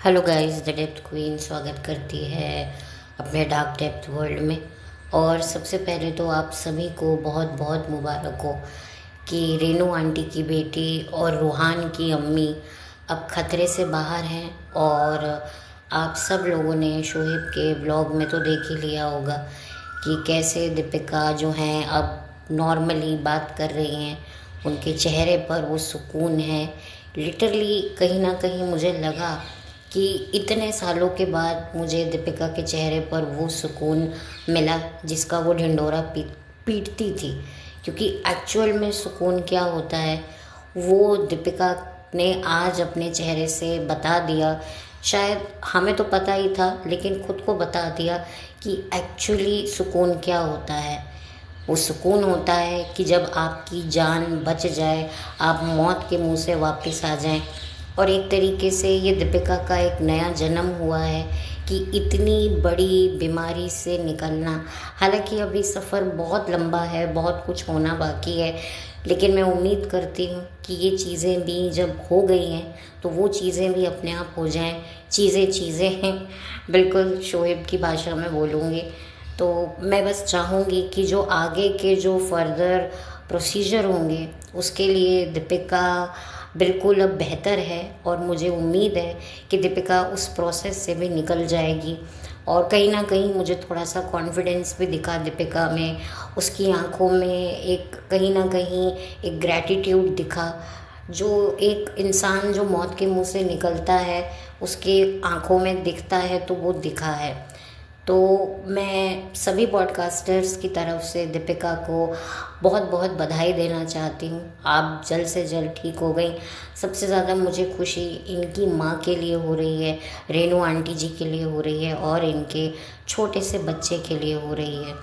Hello guys, the depth queen स्वागत करती है अपने डार्क डेप्थ वर्ल्ड में। और सबसे पहले तो आप सभी को बहुत बहुत मुबारक हो कि रेनू आंटी की बेटी और रूहान की अम्मी अब खतरे से बाहर हैं। और आप सब लोगों ने शोहेब के ब्लॉग में तो देख ही लिया होगा कि कैसे दीपिका जो हैं अब नॉर्मली बात कर रही हैं, उनके चेहरे पर वो सुकून है। लिटरली कहीं ना कहीं मुझे लगा कि इतने सालों के बाद मुझे दीपिका के चेहरे पर वो सुकून मिला जिसका वो ढिंढोरा पीटती थी। क्योंकि एक्चुअल में सुकून क्या होता है वो दीपिका ने आज अपने चेहरे से बता दिया। शायद हमें तो पता ही था, लेकिन खुद को बता दिया कि एक्चुअली सुकून क्या होता है। वो सुकून होता है कि जब आपकी जान बच जाए, आप मौत के मुंह से वापस आ जाएं। और एक तरीके से ये दीपिका का एक नया जन्म हुआ है कि इतनी बड़ी बीमारी से निकलना। हालांकि अभी सफ़र बहुत लंबा है, बहुत कुछ होना बाकी है, लेकिन मैं उम्मीद करती हूँ कि ये चीज़ें भी जब हो गई हैं तो वो चीज़ें भी अपने आप हो जाएं। चीज़ें चीज़ें हैं, बिल्कुल शोएब की भाषा में बोलूँगी तो मैं बस चाहूँगी कि जो आगे के जो फर्दर प्रोसीजर होंगे उसके लिए दीपिका बिल्कुल अब बेहतर है। और मुझे उम्मीद है कि दीपिका उस प्रोसेस से भी निकल जाएगी। और कहीं ना कहीं मुझे थोड़ा सा कॉन्फिडेंस भी दिखा दीपिका में, उसकी आंखों में एक कहीं ना कहीं एक ग्रैटिट्यूड दिखा। जो एक इंसान जो मौत के मुंह से निकलता है उसके आंखों में दिखता है, तो वो दिखा है। तो मैं सभी पॉडकास्टर्स की तरफ से दीपिका को बहुत बहुत बधाई देना चाहती हूँ। आप जल्द से जल्द ठीक हो गई। सबसे ज़्यादा मुझे खुशी इनकी माँ के लिए हो रही है, रेनू आंटी जी के लिए हो रही है और इनके छोटे से बच्चे के लिए हो रही है।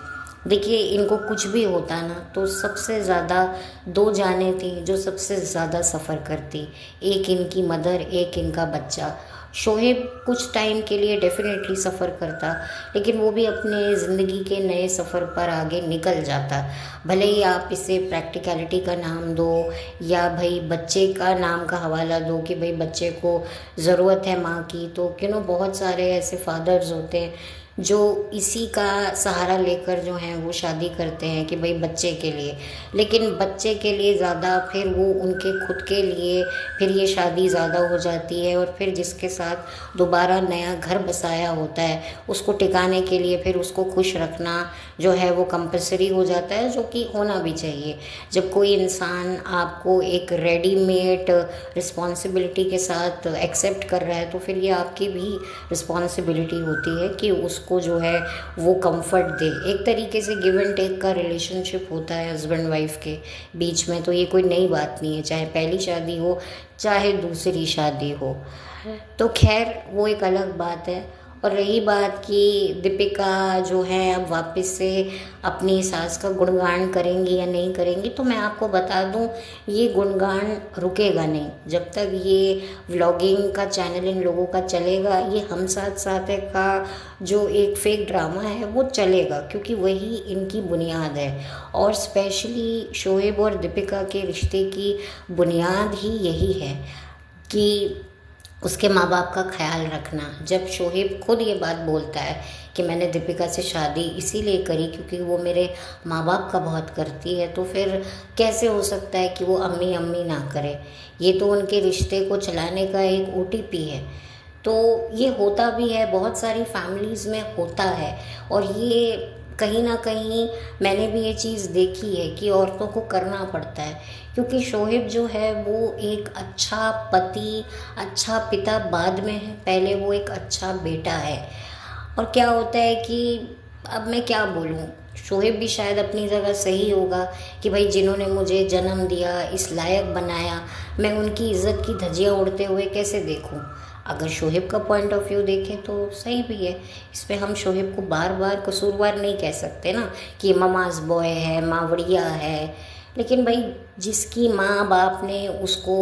देखिए, इनको कुछ भी होता ना तो सबसे ज़्यादा दो जानें थी जो सबसे ज़्यादा सफ़र करती, एक इनकी मदर, एक इनका बच्चा। शोहेब कुछ टाइम के लिए डेफिनेटली सफ़र करता, लेकिन वो भी अपने ज़िंदगी के नए सफ़र पर आगे निकल जाता। भले ही आप इसे प्रैक्टिकलिटी का नाम दो या भाई बच्चे का नाम का हवाला दो कि भाई बच्चे को ज़रूरत है माँ की, तो बहुत सारे ऐसे फादर्स होते हैं जो इसी का सहारा लेकर जो हैं वो शादी करते हैं कि भाई बच्चे के लिए। लेकिन बच्चे के लिए ज़्यादा फिर वो उनके खुद के लिए फिर ये शादी ज़्यादा हो जाती है। और फिर जिसके साथ दोबारा नया घर बसाया होता है उसको टिकाने के लिए फिर उसको खुश रखना जो है वो कंपलसरी हो जाता है, जो कि होना भी चाहिए। जब कोई इंसान आपको एक रेडीमेड रिस्पॉन्सिबिलिटी के साथ एक्सेप्ट कर रहा है तो फिर ये आपकी भी रिस्पॉन्सिबिलिटी होती है कि उसको जो है वो कंफर्ट दे। एक तरीके से गिव एंड टेक का रिलेशनशिप होता है हस्बैंड वाइफ के बीच में, तो ये कोई नई बात नहीं है, चाहे पहली शादी हो चाहे दूसरी शादी हो। तो खैर वो एक अलग बात है। और रही बात कि दीपिका जो है अब वापस से अपनी सास का गुणगान करेंगी या नहीं करेंगी, तो मैं आपको बता दूं ये गुणगान रुकेगा नहीं। जब तक ये व्लॉगिंग का चैनल इन लोगों का चलेगा, ये हम साथ साथ है का जो एक फेक ड्रामा है वो चलेगा, क्योंकि वही इनकी बुनियाद है। और स्पेशली शोएब और दीपिका के रिश्ते की बुनियाद ही यही है कि उसके माँ बाप का ख्याल रखना। जब शोहेब खुद ये बात बोलता है कि मैंने दीपिका से शादी इसीलिए करी क्योंकि वो मेरे माँ बाप का बहुत करती है, तो फिर कैसे हो सकता है कि वो अम्मी अम्मी ना करे। ये तो उनके रिश्ते को चलाने का एक ओटीपी है। तो ये होता भी है, बहुत सारी फैमिलीज़ में होता है। और ये कहीं ना कहीं मैंने भी ये चीज़ देखी है कि औरतों को करना पड़ता है, क्योंकि शोहेब जो है वो एक अच्छा पति, अच्छा पिता बाद में है, पहले वो एक अच्छा बेटा है। और क्या होता है कि अब मैं क्या बोलूँ, शोहेब भी शायद अपनी जगह सही होगा कि भाई जिन्होंने मुझे जन्म दिया, इस लायक बनाया, मैं उनकी इज़्ज़त की धज्जियाँ उड़ते हुए कैसे देखूँ। अगर शोहेब का पॉइंट ऑफ व्यू देखें तो सही भी है। इस पर हम शोहेब को बार बार कसूरवार नहीं कह सकते ना कि ममाज बॉय है, मावड़िया है। लेकिन भाई जिसकी माँ बाप ने उसको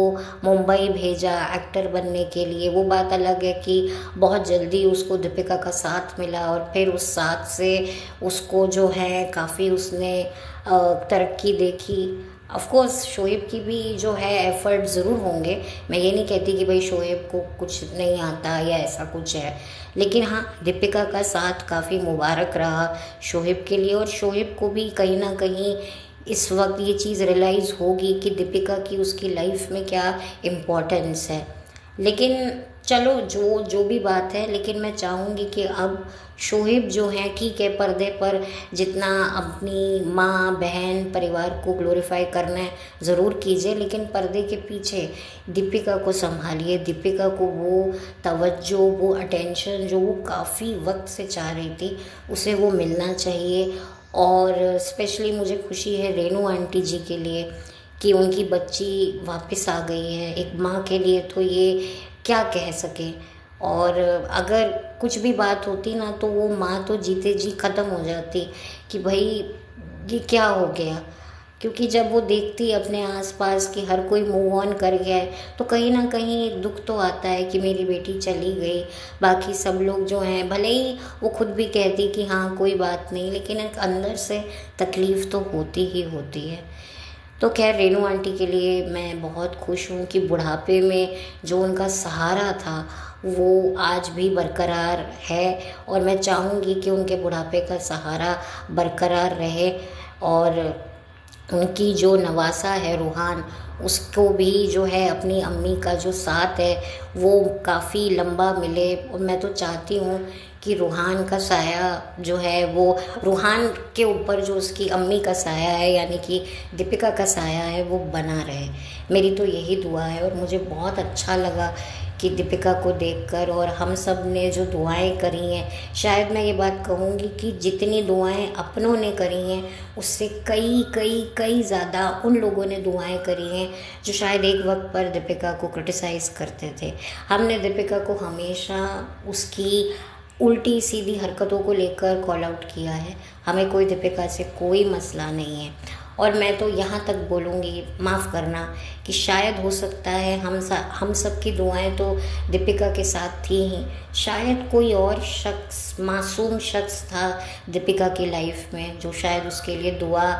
मुंबई भेजा एक्टर बनने के लिए, वो बात अलग है कि बहुत जल्दी उसको दीपिका का साथ मिला और फिर उस साथ से उसको जो है काफ़ी उसने तरक्की देखी। ऑफ कोर्स शोएब की भी जो है एफर्ट ज़रूर होंगे, मैं ये नहीं कहती कि भाई शोएब को कुछ नहीं आता या ऐसा कुछ है, लेकिन हाँ दीपिका का साथ काफ़ी मुबारक रहा शोएब के लिए, और शोएब को भी कहीं ना कहीं इस वक्त ये चीज़ रियलाइज़ होगी कि दीपिका की उसकी लाइफ में क्या इम्पोर्टेंस है। लेकिन चलो जो जो भी बात है, लेकिन मैं चाहूँगी कि अब शोएब जो है ठीक है, पर्दे पर जितना अपनी माँ बहन परिवार को ग्लोरीफाई करना है ज़रूर कीजिए, लेकिन पर्दे के पीछे दीपिका को संभालिए। दीपिका को वो तवज्जो, वो अटेंशन जो वो काफ़ी वक्त से चाह रही थी, उसे वो मिलना चाहिए। और स्पेशली मुझे खुशी है रेनू आंटी जी के लिए कि उनकी बच्ची वापस आ गई है। एक माँ के लिए तो ये क्या कह सके, और अगर कुछ भी बात होती ना तो वो माँ तो जीते जी ख़त्म हो जाती कि भाई ये क्या हो गया, क्योंकि जब वो देखती अपने आसपास कि हर कोई मूव ऑन कर गया है तो कहीं ना कहीं एक दुख तो आता है कि मेरी बेटी चली गई। बाकी सब लोग जो हैं भले ही वो खुद भी कहती कि हाँ कोई बात नहीं, लेकिन एक अंदर से तकलीफ़ तो होती ही होती है। तो खैर रेनू आंटी के लिए मैं बहुत खुश हूँ कि बुढ़ापे में जो उनका सहारा था वो आज भी बरकरार है, और मैं चाहूँगी कि उनके बुढ़ापे का सहारा बरकरार रहे, और उनकी जो नवासा है रूहान, उसको भी जो है अपनी अम्मी का जो साथ है वो काफ़ी लंबा मिले। और मैं तो चाहती हूँ कि रूहान का साया जो है वो रूहान के ऊपर जो उसकी अम्मी का साया है यानी कि दीपिका का साया है वो बना रहे। मेरी तो यही दुआ है, और मुझे बहुत अच्छा लगा कि दीपिका को देखकर, और हम सब ने जो दुआएं करी हैं, शायद मैं ये बात कहूँगी कि जितनी दुआएं अपनों ने करी हैं उससे कई कई कई ज़्यादा उन लोगों ने दुआएं करी हैं जो शायद एक वक्त पर दीपिका को क्रिटिसाइज़ करते थे। हमने दीपिका को हमेशा उसकी उल्टी सीधी हरकतों को लेकर कॉल आउट किया है, हमें कोई दीपिका से कोई मसला नहीं है। और मैं तो यहाँ तक बोलूँगी, माफ़ करना, कि शायद हो सकता है हम सब की दुआएं तो दीपिका के साथ थी ही, शायद कोई और शख्स, मासूम शख्स था दीपिका की लाइफ में जो शायद उसके लिए दुआ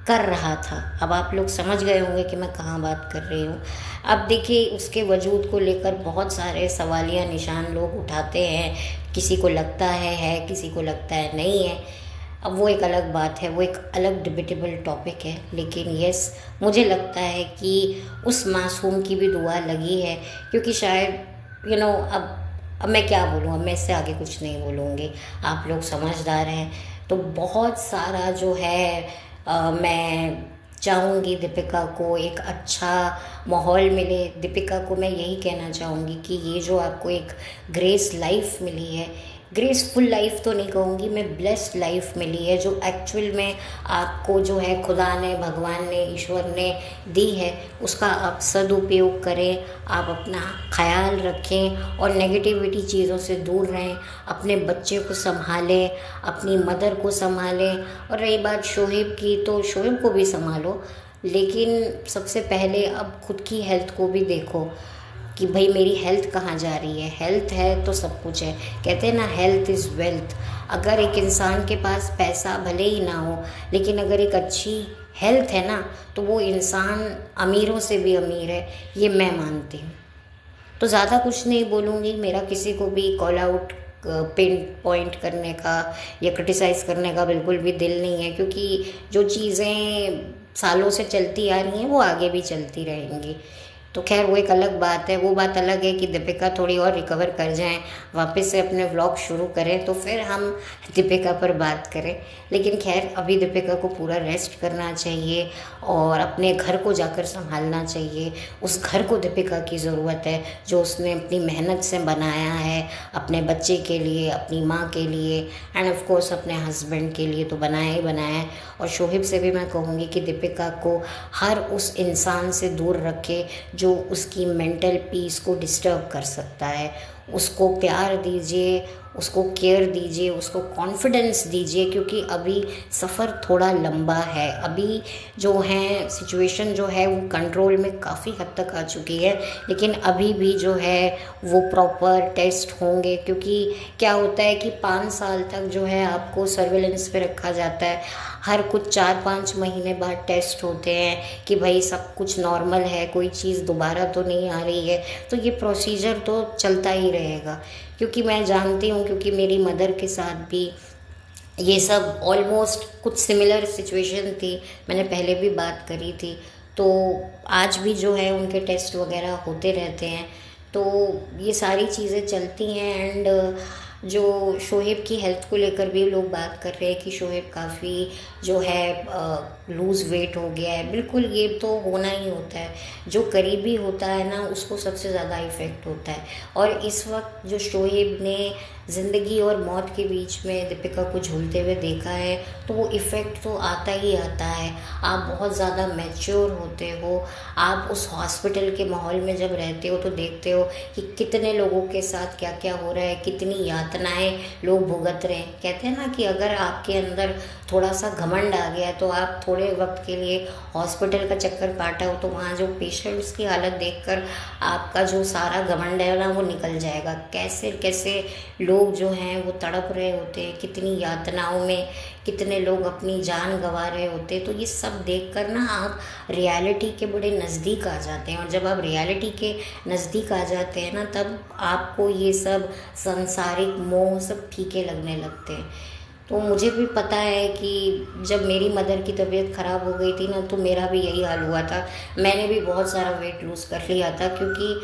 कर रहा था। अब आप लोग समझ गए होंगे कि मैं कहाँ बात कर रही हूँ। अब देखिए उसके वजूद को लेकर बहुत सारे सवालिया निशान लोग उठाते हैं, किसी को लगता है किसी को लगता है नहीं है। अब वो एक अलग बात है, वो एक अलग डिबेटेबल टॉपिक है, लेकिन यस मुझे लगता है कि उस मासूम की भी दुआ लगी है, क्योंकि शायद अब मैं क्या बोलूँ, अब मैं इससे आगे कुछ नहीं बोलूँगी, आप लोग समझदार हैं। तो बहुत सारा जो है मैं चाहूँगी दीपिका को एक अच्छा माहौल मिले। दीपिका को मैं यही कहना चाहूँगी कि ये जो आपको एक ग्रेस लाइफ मिली है, ग्रेसफुल लाइफ तो नहीं कहूँगी मैं, ब्लेस्ड लाइफ मिली है जो एक्चुअल में आपको जो है खुदा ने, भगवान ने, ईश्वर ने दी है, उसका आप सदुपयोग करें, आप अपना ख्याल रखें और नेगेटिविटी चीज़ों से दूर रहें, अपने बच्चे को संभालें, अपनी मदर को संभालें। और रही बात शोएब की, तो शोएब को भी संभालो, लेकिन सबसे पहले अब खुद की हेल्थ को भी देखो कि भाई मेरी हेल्थ कहाँ जा रही है। हेल्थ है तो सब कुछ है, कहते हैं ना हेल्थ इज़ वेल्थ। अगर एक इंसान के पास पैसा भले ही ना हो, लेकिन अगर एक अच्छी हेल्थ है ना, तो वो इंसान अमीरों से भी अमीर है, ये मैं मानती हूँ। तो ज़्यादा कुछ नहीं बोलूँगी, मेरा किसी को भी कॉल आउट पिन पॉइंट करने का या क्रिटिसाइज़ करने का बिल्कुल भी दिल नहीं है, क्योंकि जो चीज़ें सालों से चलती आ रही हैं वो आगे भी चलती रहेंगी। तो खैर वो एक अलग बात है। वो बात अलग है कि दीपिका थोड़ी और रिकवर कर जाएं, वापस से अपने व्लॉग शुरू करें, तो फिर हम दीपिका पर बात करें। लेकिन खैर अभी दीपिका को पूरा रेस्ट करना चाहिए और अपने घर को जाकर संभालना चाहिए। उस घर को दीपिका की ज़रूरत है जो उसने अपनी मेहनत से बनाया है, अपने बच्चे के लिए, अपनी माँ के लिए एंड ऑफ कोर्स अपने हस्बैंड के लिए तो बनाया ही बनाया है। और शोएब से भी मैं कहूँगी कि दीपिका को हर उस इंसान से दूर रखे जो उसकी मेंटल पीस को डिस्टर्ब कर सकता है। उसको प्यार दीजिए, उसको केयर दीजिए, उसको कॉन्फिडेंस दीजिए, क्योंकि अभी सफ़र थोड़ा लंबा है। अभी जो है सिचुएशन जो है वो कंट्रोल में काफ़ी हद तक आ चुकी है, लेकिन अभी भी जो है वो प्रॉपर टेस्ट होंगे, क्योंकि क्या होता है कि 5 साल तक जो है आपको सर्विलेंस पे रखा जाता है। हर कुछ 4-5 महीने बाद टेस्ट होते हैं कि भाई सब कुछ नॉर्मल है, कोई चीज़ दोबारा तो नहीं आ रही है। तो ये प्रोसीजर तो चलता ही रहेगा, क्योंकि मैं जानती हूँ, क्योंकि मेरी मदर के साथ भी ये सब ऑलमोस्ट कुछ सिमिलर सिचुएशन थी। मैंने पहले भी बात करी थी। तो आज भी जो है उनके टेस्ट वगैरह होते रहते हैं। तो ये सारी चीज़ें चलती हैं। एंड जो शोहेब की हेल्थ को लेकर भी लोग बात कर रहे हैं कि शोहेब काफ़ी जो है लूज़ वेट हो गया है। बिल्कुल, ये तो होना ही होता है। जो करीबी होता है ना, उसको सबसे ज़्यादा इफ़ेक्ट होता है। और इस वक्त जो शोहेब ने ज़िंदगी और मौत के बीच में दीपिका को झूलते हुए देखा है, तो वो इफ़ेक्ट तो आता ही आता है। आप बहुत ज़्यादा मैच्योर होते हो, आप उस हॉस्पिटल के माहौल में जब रहते हो तो देखते हो कि कितने लोगों के साथ क्या क्या हो रहा है, कितनी यातनाएं लोग भुगत रहे हैं। कहते हैं ना कि अगर आपके अंदर थोड़ा सा घमंड आ गया तो आप थोड़े वक्त के लिए हॉस्पिटल का चक्कर काटा हो तो वहाँ जो पेशेंट्स की हालत देखकर आपका जो सारा घमंड है ना वो निकल जाएगा। कैसे कैसे लोग जो हैं वो तड़प रहे होते हैं, कितनी यातनाओं में कितने लोग अपनी जान गंवा रहे होते हैं। तो ये सब देखकर ना आप रियलिटी के बड़े नज़दीक आ जाते हैं, और जब आप रियलिटी के नज़दीक आ जाते हैं ना, तब आपको ये सब सांसारिक मोह सब फीके लगने लगते हैं। तो मुझे भी पता है कि जब मेरी मदर की तबीयत ख़राब हो गई थी ना, तो मेरा भी यही हाल हुआ था। मैंने भी बहुत सारा वेट लूज़ कर लिया था, क्योंकि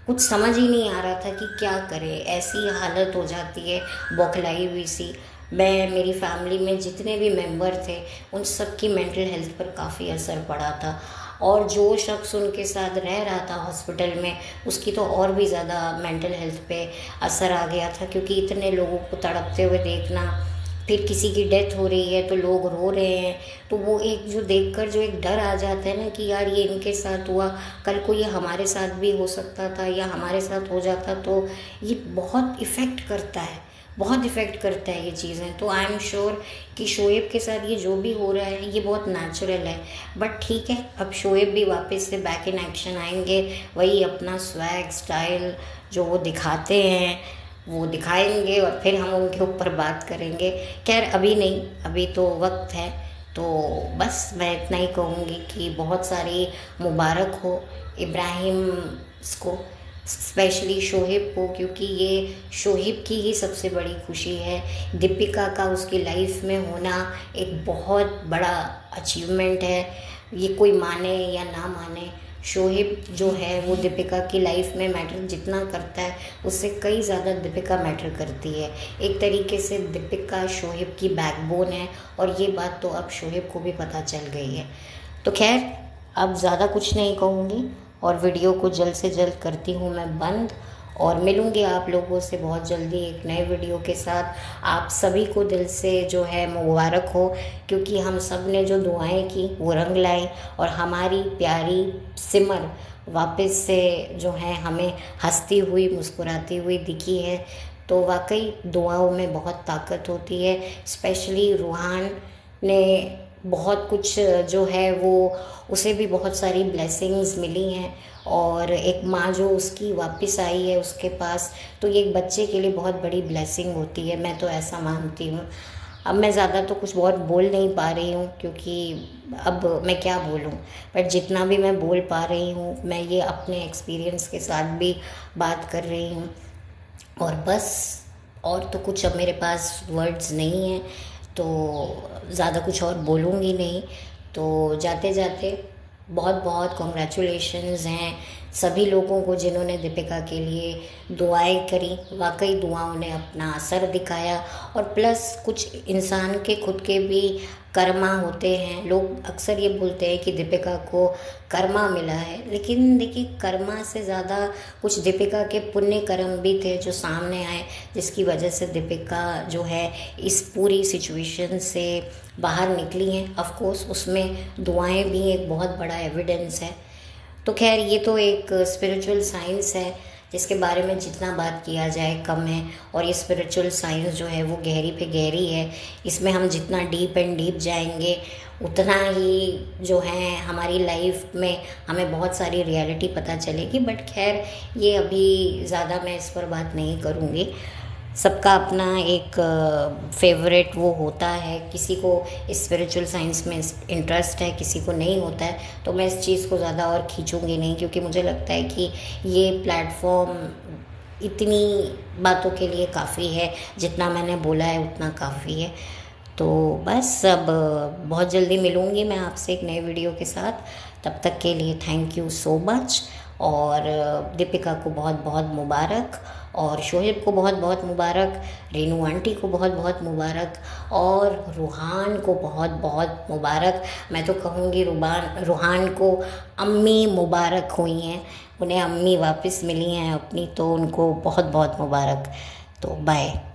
कुछ समझ ही नहीं आ रहा था कि क्या करें। ऐसी हालत हो जाती है बौखलाई हुई सी। मैं, मेरी फैमिली में जितने भी मेंबर थे, उन सब की मेंटल हेल्थ पर काफ़ी असर पड़ा था। और जो शख्स उनके साथ रह रहा था हॉस्पिटल में, उसकी तो और भी ज़्यादा मेंटल हेल्थ पे असर आ गया था, क्योंकि इतने लोगों को तड़पते हुए देखना, फिर किसी की डेथ हो रही है तो लोग रो रहे हैं, तो वो एक जो देखकर जो एक डर आ जाता है ना कि यार ये इनके साथ हुआ, कल को ये हमारे साथ भी हो सकता था या हमारे साथ हो जाता, तो ये बहुत इफ़ेक्ट करता है, बहुत इफ़ेक्ट करता है ये चीज़ें। तो आई एम श्योर कि शोएब के साथ ये जो भी हो रहा है ये बहुत नेचुरल है। बट ठीक है, अब शोएब भी वापस से बैक इन एक्शन आएंगे, वही अपना स्वैग स्टाइल जो वो दिखाते हैं वो दिखाएंगे, और फिर हम उनके ऊपर बात करेंगे। खैर अभी नहीं, अभी तो वक्त है। तो बस मैं इतना ही कहूँगी कि बहुत सारी मुबारक हो इब्राहिम को, स्पेशली शोहेब को, क्योंकि ये शोहेब की ही सबसे बड़ी खुशी है। दीपिका का उसकी लाइफ में होना एक बहुत बड़ा अचीवमेंट है। ये कोई माने या ना माने, शोहेब जो है वो दीपिका की लाइफ में मैटर जितना करता है, उससे कई ज़्यादा दीपिका मैटर करती है। एक तरीके से दीपिका शोहेब की बैकबोन है, और ये बात तो अब शोहेब को भी पता चल गई है। तो खैर अब ज़्यादा कुछ नहीं कहूँगी, और वीडियो को जल्द से जल्द करती हूँ मैं बंद, और मिलूँगी आप लोगों से बहुत जल्दी एक नए वीडियो के साथ। आप सभी को दिल से जो है मुबारक हो, क्योंकि हम सब ने जो दुआएं की वो रंग लाई, और हमारी प्यारी सिमर वापस से जो है हमें हंसती हुई मुस्कुराती हुई दिखी है। तो वाकई दुआओं में बहुत ताकत होती है। स्पेशली रूहान ने बहुत कुछ जो है वो, उसे भी बहुत सारी ब्लेसिंग्स मिली हैं, और एक माँ जो उसकी वापस आई है उसके पास, तो ये एक बच्चे के लिए बहुत बड़ी ब्लेसिंग होती है। मैं तो ऐसा मानती हूँ। अब मैं ज़्यादा तो कुछ बहुत बोल नहीं पा रही हूँ, क्योंकि अब मैं क्या बोलूँ, बट जितना भी मैं बोल पा रही हूँ मैं ये अपने एक्सपीरियंस के साथ भी बात कर रही हूँ। और बस, और तो कुछ अब मेरे पास वर्ड्स नहीं हैं, तो ज़्यादा कुछ और बोलूँगी नहीं। तो जाते जाते बहुत बहुत कॉन्ग्रेचुलेशंस हैं सभी लोगों को जिन्होंने दीपिका के लिए दुआएं करी। वाकई दुआओं ने अपना असर दिखाया, और प्लस कुछ इंसान के खुद के भी कर्मा होते हैं। लोग अक्सर ये बोलते हैं कि दीपिका को कर्मा मिला है, लेकिन देखिए कर्मा से ज़्यादा कुछ दीपिका के पुण्य कर्म भी थे जो सामने आए, जिसकी वजह से दीपिका जो है इस पूरी सिचुएशन से बाहर निकली हैं। ऑफ कोर्स उसमें दुआएं भी एक बहुत बड़ा एविडेंस है। तो खैर ये तो एक स्पिरिचुअल साइंस है, जिसके बारे में जितना बात किया जाए कम है। और ये स्पिरिचुअल साइंस जो है वो गहरी पे गहरी है। इसमें हम जितना डीप एंड डीप जाएंगे उतना ही जो है हमारी लाइफ में हमें बहुत सारी रियलिटी पता चलेगी। बट खैर ये अभी ज़्यादा मैं इस पर बात नहीं करूँगी। सबका अपना एक फेवरेट वो होता है, किसी को स्पिरिचुअल साइंस में इंटरेस्ट है, किसी को नहीं होता है। तो मैं इस चीज़ को ज़्यादा और खींचूंगी नहीं, क्योंकि मुझे लगता है कि ये प्लेटफॉर्म इतनी बातों के लिए काफ़ी है। जितना मैंने बोला है उतना काफ़ी है। तो बस अब बहुत जल्दी मिलूँगी मैं आपसे एक नए वीडियो के साथ। तब तक के लिए थैंक यू सो मच। और दीपिका को बहुत बहुत मुबारक, और शोहेब को बहुत बहुत मुबारक, रेनू आंटी को बहुत बहुत मुबारक, और रूहान को बहुत बहुत मुबारक। मैं तो कहूँगी रूहान को अम्मी मुबारक हुई हैं, उन्हें अम्मी वापस मिली हैं अपनी, तो उनको बहुत बहुत मुबारक। तो बाय।